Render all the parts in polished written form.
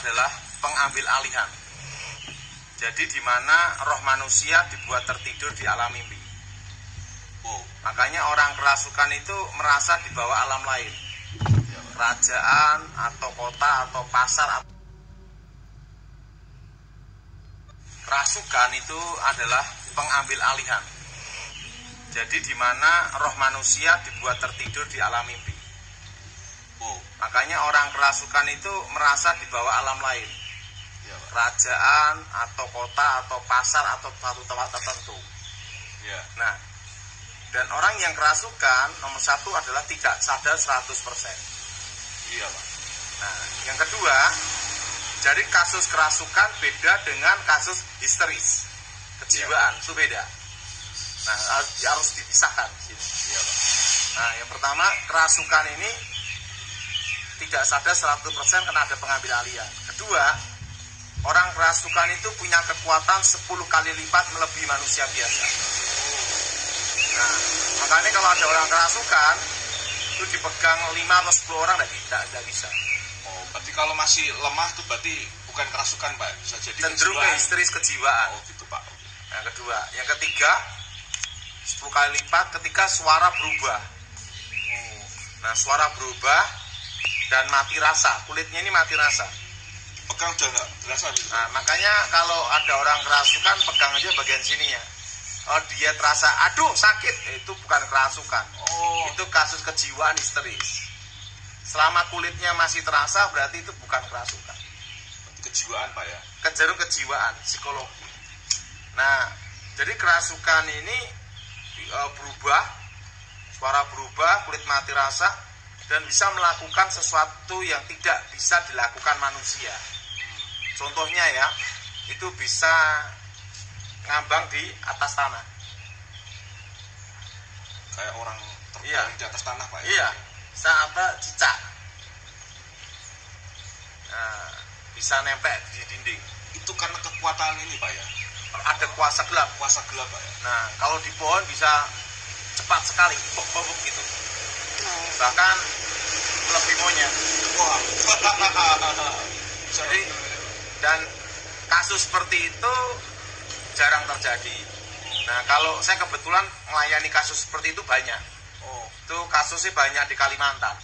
adalah pengambil alihan. Jadi di mana roh manusia dibuat tertidur di alam mimpi. Makanya orang kerasukan itu merasa di bawah alam lain, kerajaan atau kota atau pasar. Kerasukan itu adalah pengambil alihan. Jadi di mana roh manusia dibuat tertidur di alam mimpi. Makanya orang kerasukan itu merasa di bawah alam lain, kerajaan atau kota atau pasar atau satu tempat tertentu. Nah, dan orang yang kerasukan nomor satu adalah tidak sadar 100%. Nah, yang kedua, jadi kasus kerasukan beda dengan kasus histeris, kejiwaan itu beda. Nah, harus dipisahkan. Nah, yang pertama, kerasukan ini tidak sadar 100% karena ada pengambil alihan. Kedua, orang kerasukan itu punya kekuatan 10 kali lipat melebihi manusia biasa. Nah, makanya kalau ada orang kerasukan itu dipegang 5 atau 10 orang tidak bisa. Berarti kalau masih lemah itu berarti bukan kerasukan, Pak. Bisa jadi cenderung ke histeris kejiwaan. Gitu, Pak. Yang kedua, yang ketiga 10 kali lipat ketika suara berubah. Nah, suara berubah dan mati rasa, kulitnya ini mati rasa. Pegang udah nggak berasa gitu. Nah, makanya kalau ada orang kerasukan pegang aja bagian sininya. Oh, dia terasa aduh sakit, itu bukan kerasukan. Itu kasus kejiwaan histeris. Selama kulitnya masih terasa berarti itu bukan kerasukan. Berarti kejiwaan, Pak ya. Cenderung kejiwaan, psikologi. Nah, jadi kerasukan ini berubah, suara berubah, kulit mati rasa, dan bisa melakukan sesuatu yang tidak bisa dilakukan manusia. Contohnya ya, itu bisa ngambang di atas tanah. Kayak orang terbang di atas tanah, Pak ya? Iya, bisa cicak. Nah, bisa nempel di dinding. Itu karena kekuatan ini, Pak ya? Ada kuasa gelap. Kuasa gelap, Pak ya? Nah, kalau di pohon bisa cepat sekali, bok-bok gitu. Bahkan lebih monyet. Wah. Jadi, dan kasus seperti itu jarang terjadi. Nah, kalau saya kebetulan melayani kasus seperti itu banyak. Itu kasusnya banyak di Kalimantan.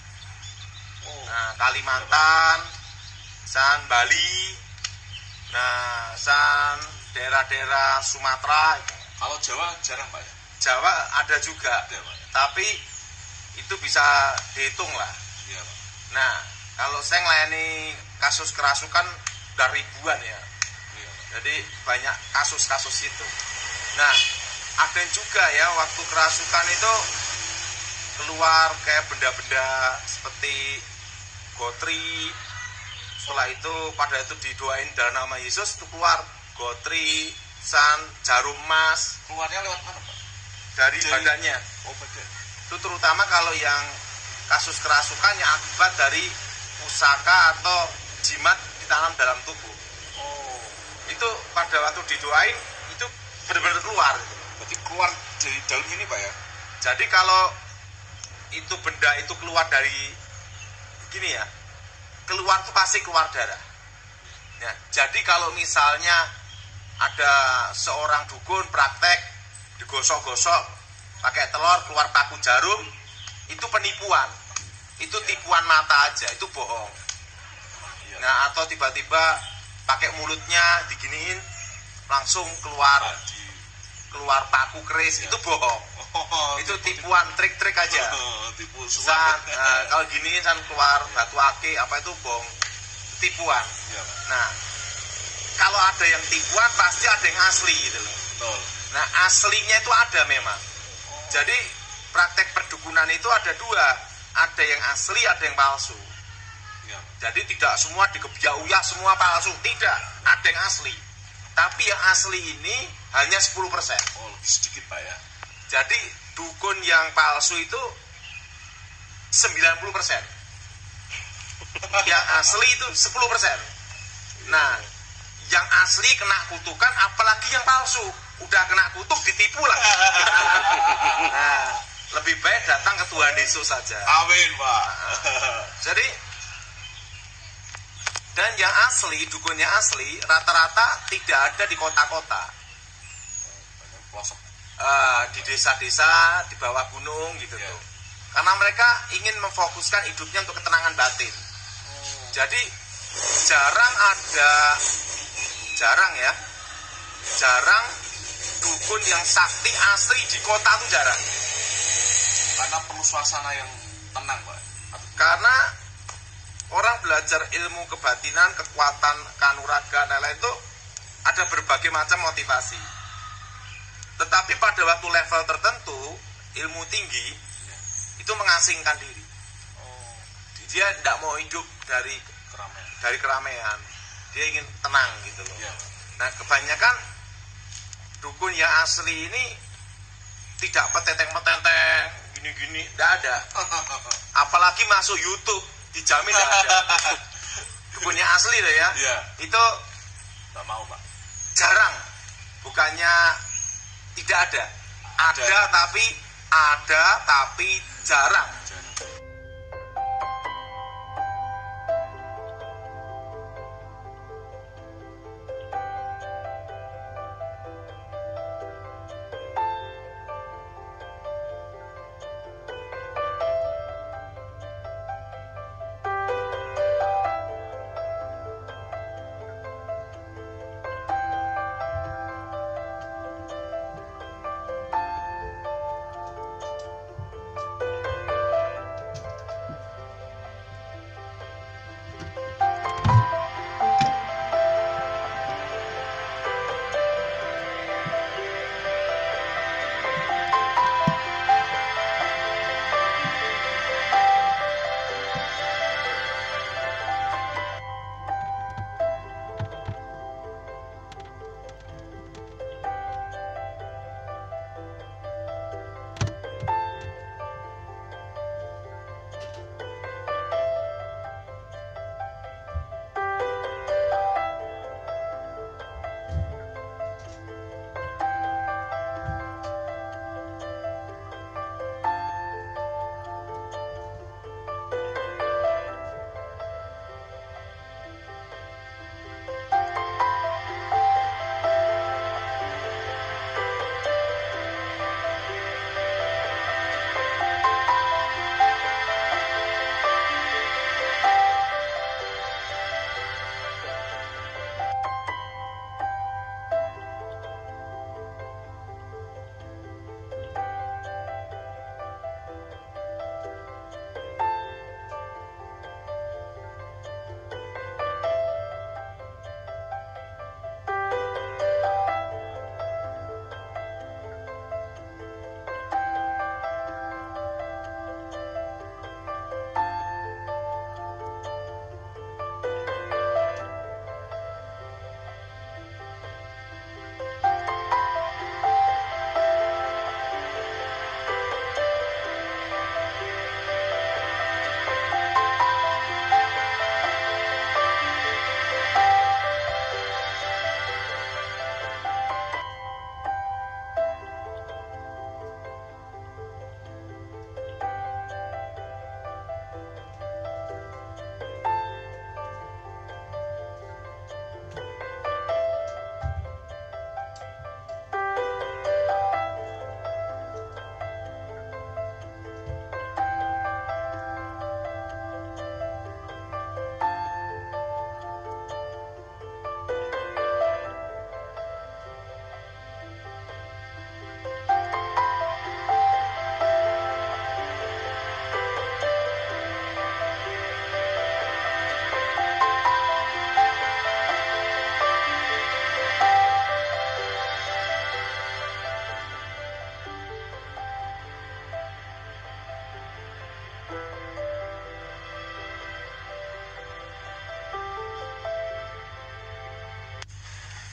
Nah, Kalimantan, San Bali, nah, San daerah-daerah Sumatera. Kalau Jawa jarang, Pak ya? Jawa ada juga, Ada, Pak. tapi itu bisa dihitung lah. Iya, Pak. Nah, kalau saya melayani kasus kerasukan udah ribuan ya. Iya, Pak. Jadi banyak kasus-kasus itu. Nah, ada juga ya waktu kerasukan itu keluar kayak benda-benda seperti gotri. Setelah itu pada itu didoain dalam nama Yesus, itu keluar gotri, san, jarum emas. Keluarnya lewat mana, Pak? Dari badannya. Badan. Itu terutama kalau yang kasus kerasukan yang akibat dari pusaka atau jimat ditanam dalam tubuh. Itu pada waktu didoain itu benar-benar keluar. Berarti keluar dari dalam ini, Pak ya? Jadi kalau itu benda itu keluar dari gini ya, keluar itu pasti keluar darah. Ya, jadi kalau misalnya ada seorang dukun praktek digosok-gosok pakai telur keluar paku jarum, itu penipuan. Itu tipuan mata aja, itu bohong. Nah, atau tiba-tiba pakai mulutnya diginiin langsung keluar paku keris, itu bohong. Itu tipuan, trik-trik aja. Tipu Kalau giniin kan keluar batu ake apa itu bohong, tipuan. Nah, kalau ada yang tipuan pasti ada yang asli gitu loh. Nah, aslinya itu ada memang. Jadi praktek perdukunan itu ada dua, ada yang asli, ada yang palsu. Jadi tidak semua dikebiak-uyah semua palsu, tidak, ada yang asli. Tapi yang asli ini hanya 10%. Lebih sedikit, Pak ya. Jadi dukun yang palsu itu 90%. Yang asli itu 10%. Nah, yang asli kena kutukan, apalagi yang palsu udah kena kutuk ditipu lagi. Nah, lebih baik datang ke Tuhan Yesus saja. Amin, Pak. Jadi Dan yang asli, dukunnya asli, rata-rata tidak ada di kota-kota. Pelosok. Di desa-desa, di bawah gunung gitu tuh. Karena mereka ingin memfokuskan hidupnya untuk ketenangan batin. Jadi jarang dukun yang sakti asli di kota itu jarang. Karena perlu suasana yang tenang, Pak. Karena orang belajar ilmu kebatinan, kekuatan kanuragan, lain-lain itu ada berbagai macam motivasi. Tetapi pada waktu level tertentu, ilmu tinggi itu mengasingkan diri. Dia tidak mau hidup dari keramaian. Dia ingin tenang gitu loh. Nah, kebanyakan dukun yang asli ini tidak peteteng-peteteng gini-gini, tidak ada. Apalagi masuk YouTube, dijamin tidak ada. Dukunnya asli loh ya. Itu nggak mau, Pak. jarang. Bukannya tidak ada. Ada tapi jarang.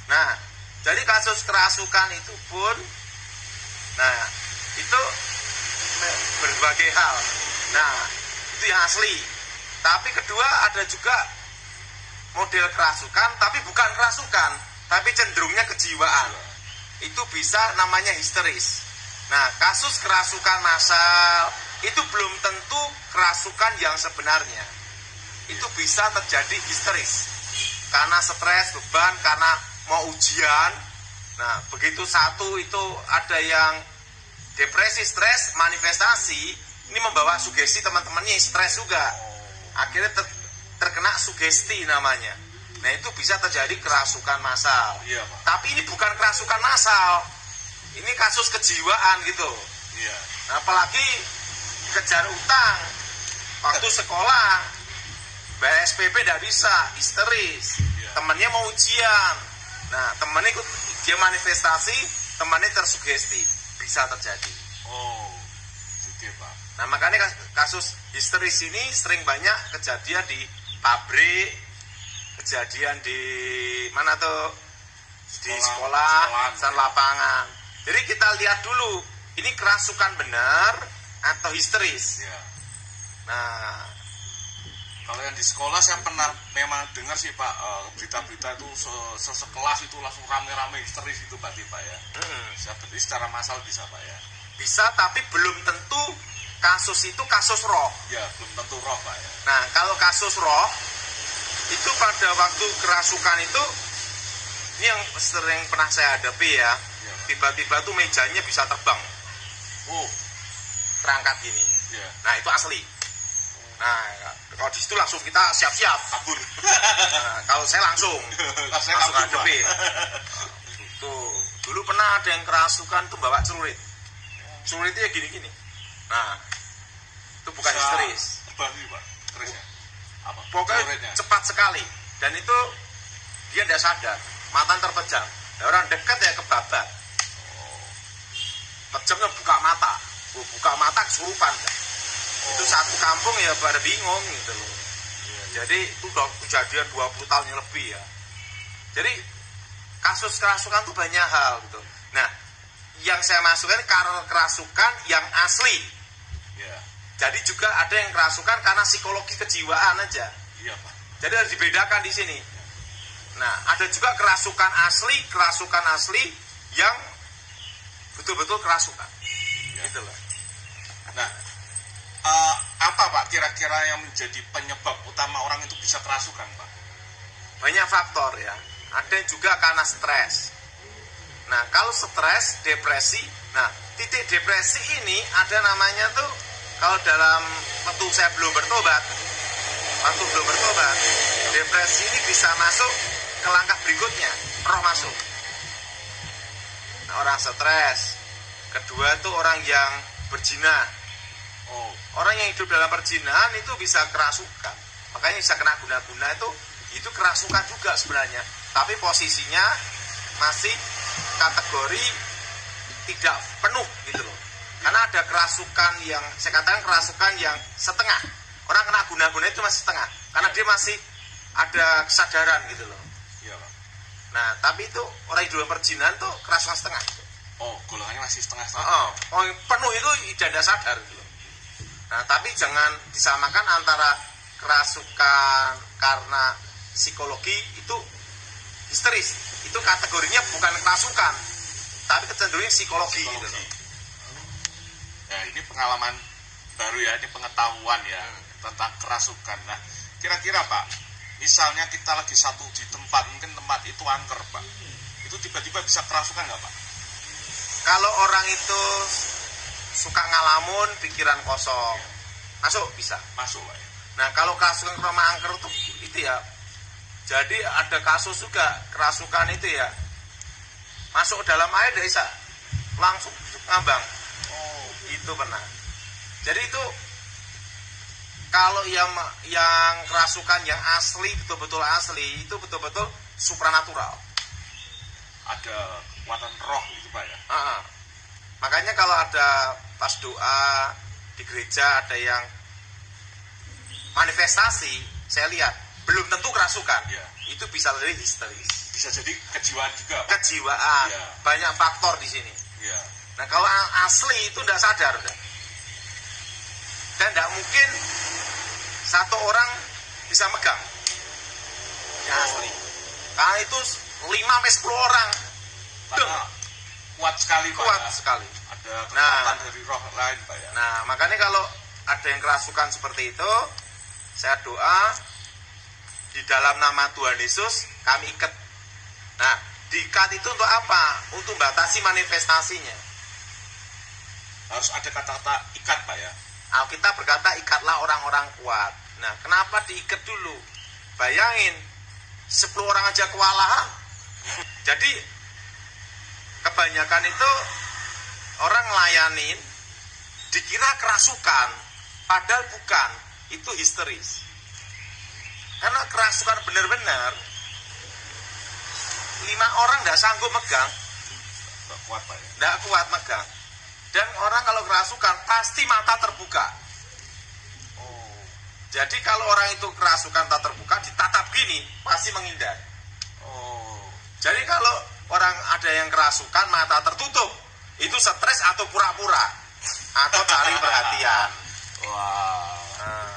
Nah, jadi kasus kerasukan itu pun, nah itu berbagai hal. Nah, itu yang asli. Tapi kedua ada juga model kerasukan, tapi bukan kerasukan, tapi cenderungnya kejiwaan. Itu bisa namanya histeris. Nah, kasus kerasukan massal itu belum tentu kerasukan yang sebenarnya. Itu bisa terjadi histeris. karena stres, beban, karena mau ujian. Nah, begitu satu itu ada yang depresi, stres, manifestasi, ini membawa sugesti teman-temannya stres juga. Akhirnya terkena sugesti namanya. Nah, itu bisa terjadi kerasukan massal. Iya, Pak. Tapi ini bukan kerasukan massal. Ini kasus kejiwaan gitu. Iya. Nah, apalagi kejar utang. Waktu sekolah, bayar SPP tidak bisa, histeris. Iya. Temannya mau ujian. Nah, temannya ikut dia manifestasi, temannya tersugesti, bisa terjadi. Oh, gitu ya, Pak. Nah, makanya kasus histeris ini sering banyak kejadian di pabrik, kejadian di mana tuh, di sekolah, dan lapangan. Jadi kita lihat dulu, ini kerasukan benar atau histeris. Iya. Nah, kalau yang di sekolah saya pernah memang dengar sih Pak, berita-berita itu sekelas itu langsung rame-rame histeris itu berarti Pak ya. Berarti secara massal bisa Pak ya. bisa, tapi belum tentu kasus itu kasus roh. Ya, belum tentu roh Pak ya. Nah, kalau kasus roh itu pada waktu kerasukan itu, ini yang sering pernah saya hadapi ya. Ya. Tiba-tiba tuh mejanya bisa terbang, Oh, terangkat gini. ya. Nah, itu asli. Nah, kalau di situ langsung kita siap-siap Kabur. Nah, kalau saya langsung Saya langsung kabur, Pak. hadapin. Tuh, dulu pernah ada yang kerasukan tuh bawa celurit. Celuritnya ya gini-gini. Nah, itu bukan Bisa histeris. terbang nih Pak, histerisnya. Apa? Pokoknya Celuritnya. cepat sekali. Dan itu dia tidak sadar, mata terpejam. Nah, orang dekat ya kebabat. Pejamnya buka mata kesurupan. Itu satu kampung ya pada bingung gitu loh. Jadi itu udah kejadian 20 tahun yang lebih ya. Jadi kasus kerasukan tuh banyak hal gitu. Nah, yang saya masukkan karena kerasukan yang asli. Ya. Jadi juga ada yang kerasukan karena psikologi kejiwaan aja. Iya Pak. Jadi harus dibedakan di sini. Nah, ada juga kerasukan asli yang betul-betul kerasukan. Gitu loh. Nah, apa Pak kira-kira yang menjadi penyebab utama orang itu bisa kerasukan Pak? Banyak faktor ya. Ada juga karena stres. Nah, kalau stres, depresi, nah titik depresi ini ada namanya tuh, kalau dalam waktu saya belum bertobat, depresi ini bisa masuk ke langkah berikutnya, roh masuk. Nah, orang stres. Kedua tuh orang yang berzina. Oh, Orang yang hidup dalam perzinahan itu bisa kerasukan. Makanya bisa kena guna-guna itu kerasukan juga sebenarnya. Tapi posisinya masih kategori tidak penuh gitu loh. Karena ada kerasukan yang, saya katakan kerasukan yang setengah. Orang kena guna-guna itu masih setengah. Karena dia masih ada kesadaran gitu loh. iya Pak. Nah, tapi itu orang hidup dalam perzinahan tuh kerasukan setengah. Oh, golongannya masih setengah-setengah. Oh, yang penuh itu tidak sadar gitu loh. Nah, tapi jangan disamakan antara kerasukan karena psikologi itu histeris. Itu kategorinya bukan kerasukan, tapi kecenderungan psikologi. Gitu loh. Ya, ini pengalaman baru ya, ini pengetahuan ya tentang kerasukan. Nah, kira-kira Pak, misalnya kita lagi satu di tempat, mungkin tempat itu angker Pak, itu tiba-tiba bisa kerasukan nggak Pak? Kalau orang itu suka ngalamun, pikiran kosong, masuk bisa. Masuk Pak ya? Nah, kalau kerasukan karena angker itu ya, jadi ada kasus juga kerasukan itu ya, masuk dalam air tidak bisa, langsung ngambang. Oh, Itu pernah. Jadi itu kalau yang kerasukan yang asli, betul-betul asli, itu betul-betul supranatural. ada kekuatan roh gitu Pak ya? Makanya kalau ada pas doa di gereja ada yang manifestasi, saya lihat belum tentu kerasukan. Ya. Itu bisa jadi histeris. Bisa jadi kejiwaan juga Pak? Kejiwaan, Ya. banyak faktor di sini. Iya. Nah, kalau asli itu tidak sadar udah. Dan tidak mungkin satu orang bisa megang yang asli. Karena itu 5-10 orang Karena kuat sekali Pak kuat ya? sekali. Ada kekuatan dari roh lain Pak ya? Nah, makanya kalau ada yang kerasukan seperti itu, saya doa di dalam nama Tuhan Yesus kami ikat. Nah, diikat itu untuk apa? Untuk batasi manifestasinya. Harus ada kata-kata ikat, Pak ya. Alkitab berkata ikatlah orang-orang kuat. Nah, kenapa diikat dulu? Bayangin 10 orang aja kewalahan. Jadi kebanyakan itu orang ngelayanin dikira kerasukan, padahal bukan. Itu histeris. Karena kerasukan benar-benar 5 orang tidak sanggup megang. Nggak kuat, Pak ya. Tidak kuat megang. Dan orang kalau kerasukan pasti mata terbuka. Oh. Jadi kalau orang itu kerasukan tak terbuka, ditatap gini, pasti menghindar. Oh. Jadi kalau orang ada yang kerasukan mata tertutup, itu stres atau pura-pura atau cari perhatian. Wah. Nah,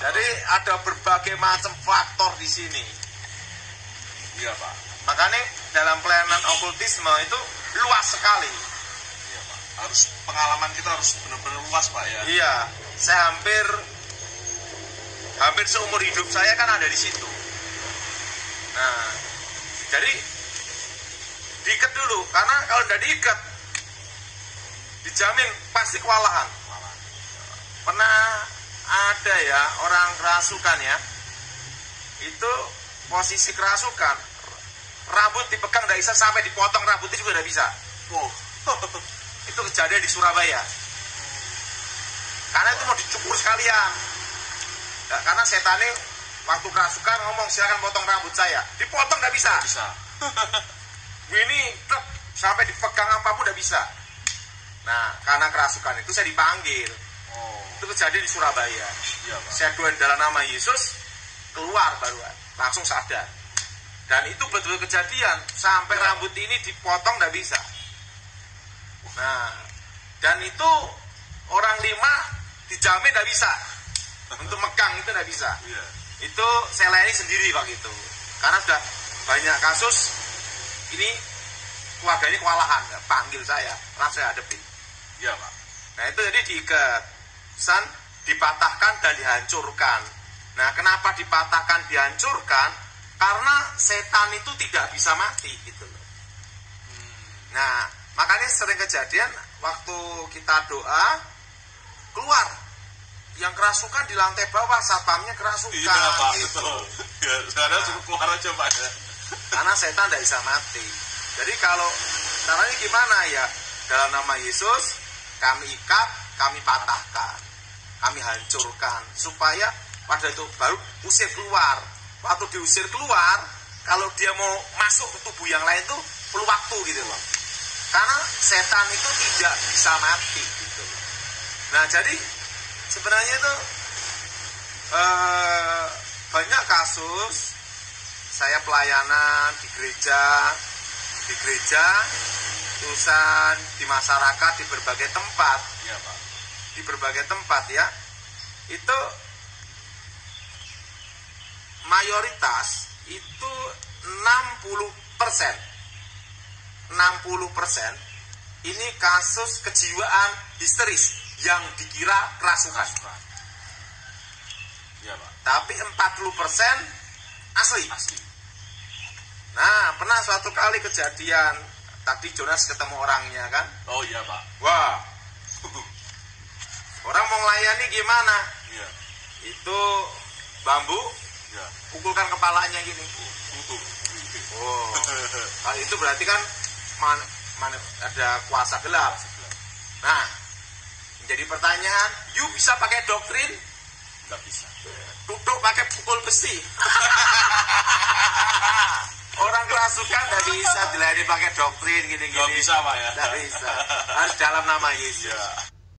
jadi ada berbagai macam faktor di sini. Iya, Pak. Makanya dalam pelayanan okultisme itu luas sekali. Iya, Pak. Harus pengalaman kita harus benar-benar luas, Pak ya. Iya, saya hampir seumur hidup saya kan ada di situ. Nah, jadi diikat dulu, karena kalau udah diikat dijamin pasti kewalahan. Pernah ada ya orang kerasukan ya, itu posisi kerasukan, rambut dipegang tidak bisa, sampai dipotong rambutnya juga tidak bisa. Oh. Itu kejadian di Surabaya. Karena itu mau dicukur sekalian. Nah, karena setannya waktu kerasukan ngomong silakan potong rambut saya, dipotong tidak bisa. Bisa. Ini sampai dipegang apapun tidak bisa. Nah, karena kerasukan itu saya dipanggil. Oh. Itu kejadian di Surabaya. Iya, Pak. Saya doain dalam nama Yesus, keluar baru langsung sadar. Dan itu betul-betul kejadian, sampai Ya. rambut ini dipotong tidak bisa. Nah, dan itu orang 5 dijamin tidak bisa. Untuk megang itu tidak bisa. Iya. Itu saya layani sendiri Pak gitu. Karena sudah banyak kasus ini keluarga ini kewalahan, panggil saya, langsung saya hadapi. Iya, Pak. Nah itu jadi diikat, dipatahkan dan dihancurkan. Nah kenapa dipatahkan, dihancurkan? Karena setan itu tidak bisa mati gitu loh. Nah makanya sering kejadian waktu kita doa keluar yang kerasukan di lantai bawah, satpamnya kerasukan. Iya, Pak. Gitu. Betul. Ya, sekarang suruh keluar aja, Pak ya. Karena setan tidak bisa mati. Jadi kalau caranya gimana ya? Dalam nama Yesus kami ikat, kami patahkan, kami hancurkan, supaya pada itu baru usir keluar. Waktu diusir keluar, kalau dia mau masuk ke tubuh yang lain tuh perlu waktu gitu loh. Karena setan itu tidak bisa mati gitu. Nah jadi sebenarnya itu banyak kasus saya pelayanan di gereja, urusan di masyarakat, di berbagai tempat. Iya, Pak. Di berbagai tempat ya, itu mayoritas itu 60% ini kasus kejiwaan histeris yang dikira kerasukan. Iya, Pak. Tapi 40% asli. Asli. Nah, pernah suatu kali kejadian, tadi Jonas ketemu orangnya kan? Oh iya, Pak. Wah, orang mau ngelayani gimana? Iya. Itu bambu, Iya. pukulkan kepalanya gini. Tutup. Oh, kalau itu berarti kan ada kuasa gelap. Nah, menjadi pertanyaan, you bisa pakai doktrin? Nggak bisa. Duduk pakai pukul besi. Orang kerasukan tidak bisa dilayani pakai doktrin gini-gini. Nggak bisa, Pak ya. Tidak bisa. Harus dalam nama Yesus. Iya.